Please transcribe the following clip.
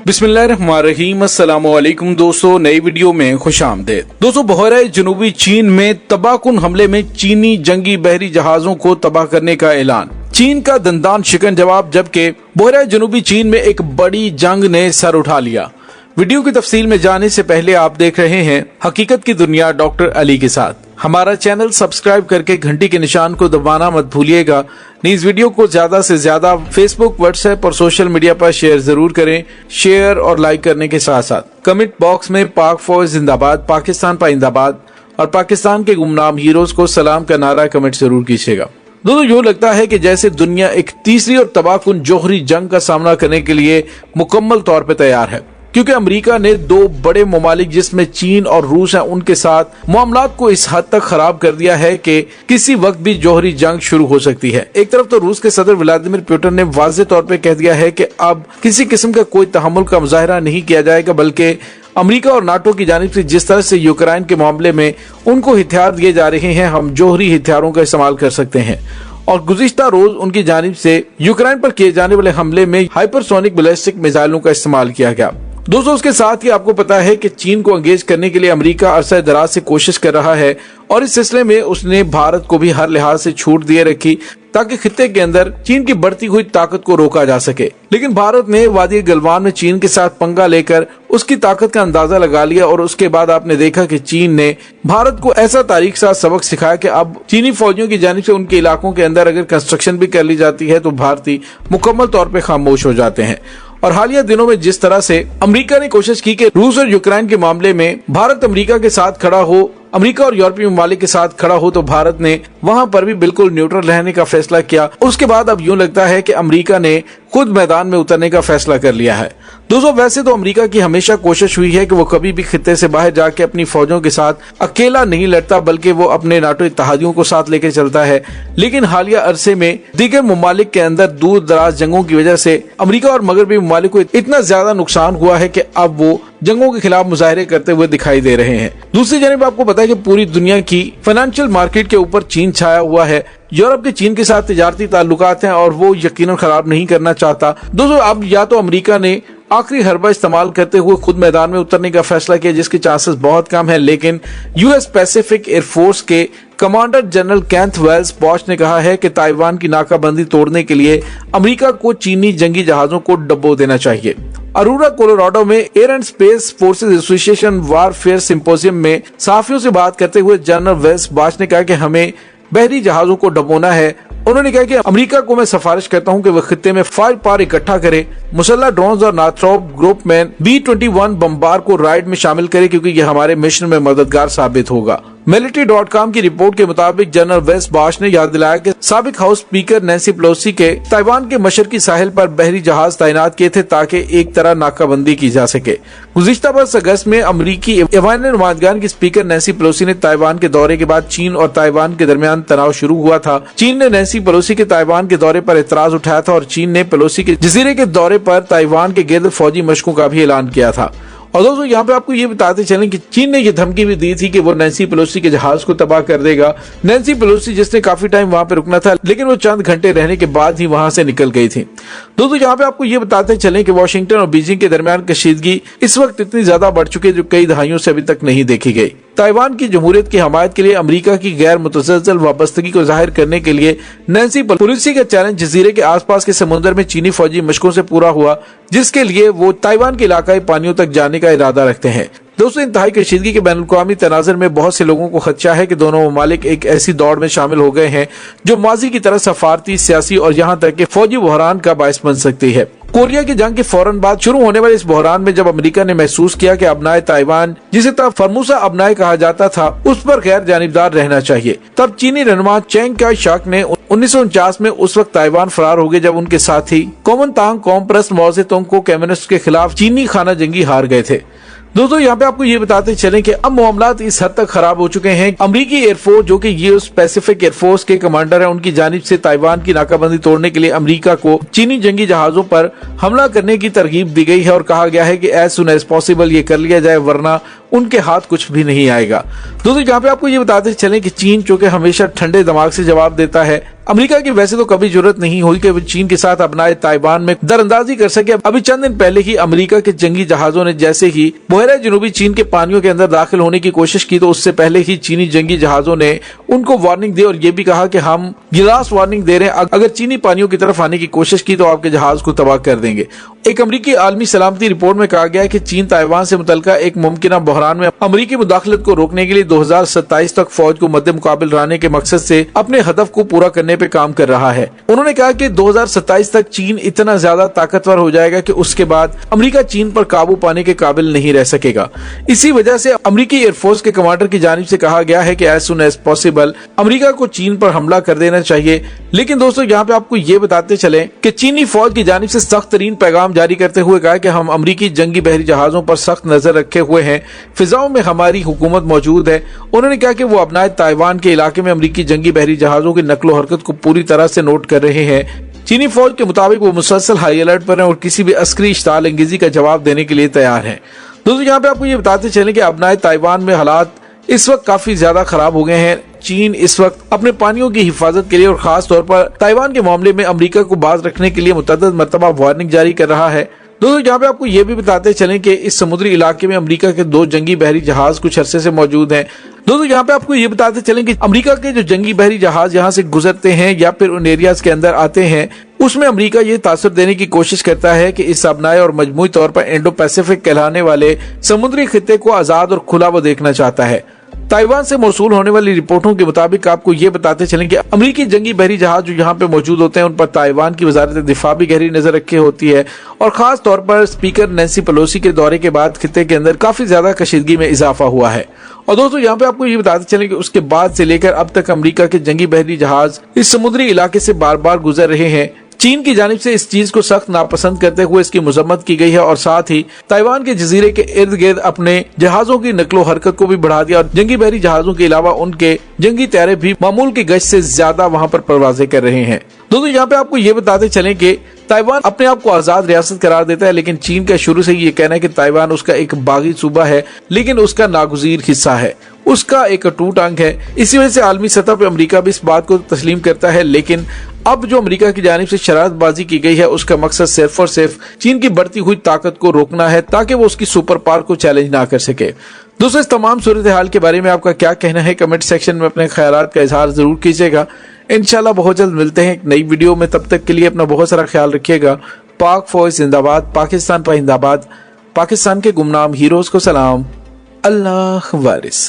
बिस्मिल्लाहिर्रहमानिर्रहीम। अस्सलामुअलैकुम दोस्तों, नई वीडियो में खुशामदीद। दोस्तों, बहरे जनूबी चीन में तबाहकुन हमले में चीनी जंगी बहरी जहाजों को तबाह करने का ऐलान। चीन का दंदान शिकन जवाब, जबकि बहरे जनूबी चीन में एक बड़ी जंग ने सर उठा लिया। वीडियो की तफसील में जाने से पहले आप देख रहे हैं हकीकत की दुनिया डॉक्टर अली के साथ। हमारा चैनल सब्सक्राइब करके घंटी के निशान को दबाना मत भूलिएगा। इस वीडियो को ज्यादा से ज्यादा फेसबुक, व्हाट्सएप और सोशल मीडिया पर शेयर जरूर करें। शेयर और लाइक करने के साथ साथ कमेंट बॉक्स में पाक फौज जिंदाबाद, पाकिस्तान पाइंदाबाद और पाकिस्तान के गुमनाम हीरोज को सलाम का नारा कमेंट जरूर कीजिएगा। दोस्तों, यूँ लगता है कि जैसे दुनिया एक तीसरी और तबाहकुन जोहरी जंग का सामना करने के लिए मुकम्मल तौर पर तैयार है, क्योंकि अमेरिका ने दो बड़े ममालिक जिसमें चीन और रूस है उनके साथ मामलात को इस हद तक खराब कर दिया है कि किसी वक्त भी जोहरी जंग शुरू हो सकती है। एक तरफ तो रूस के सदर व्लादिमीर पुतिन ने वाज़ेह तौर पे कह दिया है कि अब किसी किस्म का कोई तहम्मुल का मुजाहरा नहीं किया जाएगा, बल्कि अमेरिका और नाटो की जानिब से जिस तरह से यूक्रेन के मामले में उनको हथियार दिए जा रहे हैं, हम जोहरी हथियारों का इस्तेमाल कर सकते हैं। और गुज़िश्ता रोज उनकी जानिब से यूक्रेन पर किए जाने वाले हमले में हाइपरसोनिक बैलिस्टिक मिसाइलों का इस्तेमाल किया गया। दोस्तों, उसके साथ ही आपको पता है कि चीन को एंगेज करने के लिए अमेरिका अरसा दराज से कोशिश कर रहा है और इस सिलसिले में उसने भारत को भी हर लिहाज से छूट दिए रखी ताकि खित्ते के अंदर चीन की बढ़ती हुई ताकत को रोका जा सके। लेकिन भारत ने वादी गलवान में चीन के साथ पंगा लेकर उसकी ताकत का अंदाजा लगा लिया और उसके बाद आपने देखा कि चीन ने भारत को ऐसा तारीख सा सबक सिखाया कि अब चीनी फौजियों की जानिब से उनके इलाकों के अंदर अगर कंस्ट्रक्शन भी कर ली जाती है तो भारतीय मुकम्मल तौर पर खामोश हो जाते हैं। और हालिया दिनों में जिस तरह से अमेरिका ने कोशिश की कि रूस और यूक्रेन के मामले में भारत अमेरिका के साथ खड़ा हो, अमेरिका और यूरोपीय ममालिक के साथ खड़ा हो, तो भारत ने वहां पर भी बिल्कुल न्यूट्रल रहने का फैसला किया। उसके बाद अब यूं लगता है कि अमेरिका ने खुद मैदान में उतरने का फैसला कर लिया है। दोस्तों, वैसे तो अमेरिका की हमेशा कोशिश हुई है कि वो कभी भी खित्ते से बाहर जाके अपनी फौजों के साथ अकेला नहीं लड़ता, बल्कि वो अपने नाटो इत्तेहादियों को साथ लेकर चलता है। लेकिन हालिया अरसे में दीगर ममालिक के अंदर दूर दराज जंगों की वजह से अमेरिका और मगरबी ममालिक को इतना ज्यादा नुकसान हुआ है कि अब वो जंगों के खिलाफ मुजाहरे करते हुए दिखाई दे रहे हैं। दूसरी जानिब आपको पता है कि पूरी दुनिया की फाइनेंशियल मार्केट के ऊपर चीन छाया हुआ है। यूरोप के चीन के साथ तिजारती ताल्लुकात हैं और वो यकीनन खराब नहीं करना चाहता। दोस्तों, अब या तो अमेरिका ने आखिरी हरबा इस्तेमाल करते हुए खुद मैदान में उतरने का फैसला किया, जिसके चांसेस बहुत कम है, लेकिन यूएस पैसिफिक एयरफोर्स के कमांडर जनरल कैंथ वेल्स बॉश ने कहा है कि ताइवान की नाकाबंदी तोड़ने के लिए अमेरिका को चीनी जंगी जहाजों को डब्बो देना चाहिए। अरोरा कोलोराडो में air and space forces association warfare symposium में सहाफियों से बात करते हुए जनरल वेल्स बॉश ने कहा कि हमें बहरी जहाजों को डबोना है। उन्होंने कहा कि अमेरिका को मैं सिफारिश करता हूं कि वह खित्ते में फायर पावर इकट्ठा करे, मुसल्लह ड्रोन्स और नाथ्रोप ग्रुप में B-21 बम्बार को राइड में शामिल करे, क्योंकि यह हमारे मिशन में मददगार साबित होगा। Military.com की रिपोर्ट के मुताबिक जनरल वेस्ट बॉश ने याद दिलाया कि साबिक हाउस स्पीकर नैन्सी पेलोसी के ताइवान के मशरकी साहिल पर बहरी जहाज तैनात किए थे ताकि एक तरह नाकाबंदी की जा सके। गुज़िश्ता बरस अगस्त में अमरीकी ऐवान नुमाइंदगान की स्पीकर नैन्सी पेलोसी ने ताइवान के दौरे के बाद चीन और ताइवान के दरमियान तनाव शुरू हुआ था। चीन ने नैन्सी पेलोसी के ताइवान के दौरे पर एतराज उठाया था और चीन ने पेलोसी के जजीरे के दौरे पर ताइवान के गिर्द फौजी मशकों का भी ऐलान किया था। और दोस्तों, यहाँ पे आपको ये बताते चलें कि चीन ने ये धमकी भी दी थी कि वो नैन्सी पेलोसी के जहाज को तबाह कर देगा। नैन्सी पेलोसी जिसने काफी टाइम वहां पे रुकना था, लेकिन वो चंद घंटे रहने के बाद ही वहां से निकल गई थी। दोस्तों, यहाँ पे आपको ये बताते चलें कि वाशिंगटन और बीजिंग के दरमियान कशीदगी इस वक्त इतनी ज्यादा बढ़ चुकी है जो कई दहाइयों से अभी तक नहीं देखी गई। ताइवान की जमहूरियत की हमायत के लिए अमेरिका की गैर मुतसलसल वाबस्तगी को जाहिर करने के लिए नैन्सी पेलोसी का चैलेंज जजीरे के आसपास के समुद्र में चीनी फौजी मशकों से पूरा हुआ, जिसके लिए वो ताइवान के इलाकाई पानियों तक जाने का इरादा रखते हैं। दोस्तों, इंतहाई कशीदगी के बैनुल-अक़वामी तनाज़ुर में बहुत से लोगों को खदशा है कि दोनों ममालिक एक ऐसी दौड़ में शामिल हो गए हैं जो माजी की तरह सफारती, सियासी और यहाँ तक कि फौजी बहरान का बायस बन सकती है। कोरिया की जंग के फौरन बाद शुरू होने वाले इस बहरान में जब अमेरिका ने महसूस किया कि अबनाए ताइवान, जिसे तब फॉर्मोसा अबनाए कहा जाता था, उस पर गैर जानिबदार रहना चाहिए, तब चीनी रहनुमा चेंग काई शेक ने 1949 में उस वक्त ताइवान फरार हो गए जब उनके साथी कोमनतांग कौम परस्त माओ ज़ेडुंग को कम्युनिस्ट के खिलाफ चीनी खाना जंगी हार गए थे। दोस्तों यहाँ पे आपको ये बताते चलें कि अब मामलात इस हद तक खराब हो चुके हैं। अमेरिकी एयरफोर्स जो कि यूएस पैसिफिक एयरफोर्स के कमांडर हैं, उनकी जानिब से ताइवान की नाकाबंदी तोड़ने के लिए अमेरिका को चीनी जंगी जहाजों पर हमला करने की तरगीब दी गई है और कहा गया है कि एज सुन एज पॉसिबल ये कर लिया जाए, वरना उनके हाथ कुछ भी नहीं आएगा। दोस्तों यहाँ पे आपको ये बताते चलें कि चीन चूंकि हमेशा ठंडे दिमाग से जवाब देता है, अमेरिका की वैसे तो कभी जरूरत नहीं हुई कि वो चीन के साथ अपनाए ताइवान में दरअंदाजी कर सके। अभी चंद दिन पहले ही अमेरिका के जंगी जहाजों ने जैसे ही बहरा जनूबी चीन के पानियों के अंदर दाखिल होने की कोशिश की, तो उससे पहले ही चीनी जंगी जहाजों ने उनको वार्निंग दी और ये भी कहा कि हम गिलास वार्निंग दे रहे हैं, अगर चीनी पानियों की तरफ आने की कोशिश की तो आपके जहाज को तबाह कर देंगे। एक अमेरिकी आलमी सलामती रिपोर्ट में कहा गया है कि चीन ताइवान से मुतल्लिका एक मुमकिन बहरान में अमेरिकी मुदाखलत को रोकने के लिए 2027 तक फौज को मद्दे मुकाबिल रहने के मकसद से अपने हदफ को पूरा करने पे काम कर रहा है। उन्होंने कहा कि 2027 तक चीन इतना ज्यादा ताकतवर हो जाएगा कि उसके बाद अमेरिका चीन पर काबू पाने के काबिल नहीं रह सकेगा। इसी वजह से अमेरिकी एयरफोर्स के कमांडर की जानिब से कहा गया है कि as soon as possible America को चीन पर हमला कर देना चाहिए। लेकिन दोस्तों यहाँ पे आपको ये बताते चले कि चीनी फौज की जानिब से सख्त तरीन पैगाम जारी करते हुए कहा कि हम अमेरिकी जंगी बहरी जहाजों पर सख्त नजर रखे हुए हैं, फिजाओं में हमारी हुकूमत मौजूद है। उन्होंने कहा कि वो अपनाए ताइवान के इलाके में अमेरिकी जंगी बहरी जहाजों की नकलो हरकत को पूरी तरह से नोट कर रहे हैं। चीनी फौज के मुताबिक वो मुसलसल हाई अलर्ट पर हैं और किसी भी अस्करी इश्ताल अंगेजी का जवाब देने के लिए तैयार हैं। दोस्तों यहाँ पे आपको ये बताते चले कि अपनाए ताइवान में हालात इस वक्त काफी ज्यादा खराब हो गए हैं। चीन इस वक्त अपने पानियों की हिफाजत के लिए और खास तौर पर ताइवान के मामले में अमेरिका को बाज रखने के लिए मुतअद्दिद मरतबा वार्निंग जारी कर रहा है। दोस्तों यहाँ पे आपको ये भी बताते चलें कि इस समुद्री इलाके में अमेरिका के 2 जंगी बहरी जहाज कुछ अरसे से मौजूद हैं। दोस्तों यहाँ पे आपको ये बताते चलें कि अमेरिका के जो जंगी बहरी जहाज यहाँ से गुजरते हैं या फिर उन एरियाज के अंदर आते हैं, उसमें अमेरिका ये तासुर देने की कोशिश करता है कि इस अपनाए और मजमूई तौर पर इंडो पैसिफिक कहलाने वाले समुद्री खित्ते को आजाद और खुला वो देखना चाहता है। ताइवान से मौसूल होने वाली रिपोर्टों के मुताबिक आपको ये बताते चलें कि अमेरिकी जंगी बहरी जहाज जो यहाँ पे मौजूद होते हैं, उन पर ताइवान की वजारत दिफा भी गहरी नजर रखे होती है और खास तौर पर स्पीकर नैन्सी पेलोसी के दौरे के बाद खित्ते के अंदर काफी ज्यादा कशीदगी में इजाफा हुआ है। और दोस्तों यहाँ पे आपको ये बताते चलें कि उसके बाद से लेकर अब तक अमेरिका के जंगी बहरी जहाज इस समुद्री इलाके से बार बार गुजर रहे हैं। चीन की जानिब से इस चीज को सख्त नापसंद करते हुए इसकी मजम्मत की गई है और साथ ही ताइवान के जजीरे के इर्द गिर्द अपने जहाजों की नकलो हरकत को भी बढ़ा दिया और जंगी बहरी जहाजों के अलावा उनके जंगी तैयारे भी मामूल की गश्त से ज्यादा वहां पर परवाजें कर रहे हैं। दोस्तों यहाँ पे आपको ये बताते चलें कि ताइवान अपने आप को आजाद रियासत करार देता है, लेकिन चीन का शुरू से ये कहना है कि ताइवान उसका एक बागी सूबा है, लेकिन उसका नागुजीर हिस्सा है, उसका एक अटूट अंग है। इसी वजह से आलमी सतह पर अमेरिका भी इस बात को तस्लीम करता है। लेकिन अब जो अमेरिका की जानिब से शरारतबाजी की गई है, उसका मकसद सिर्फ और सिर्फ चीन की बढ़ती हुई ताकत को रोकना है ताकि वो उसकी सुपर पावर को चैलेंज ना कर सके। दोस्तों इस तमाम सूरत हाल के बारे में आपका क्या कहना है, कमेंट सेक्शन में अपने ख्यालात का इजहार जरूर कीजिएगा। इंशाल्लाह बहुत जल्द मिलते हैं एक नई वीडियो में, तब तक के लिए अपना बहुत सारा ख्याल रखिएगा। पाक फौज जिंदाबाद, पाकिस्तान पाइंदाबाद, पाकिस्तान के गुमनाम हीरोज को सलाम, अल्लाह वारिस।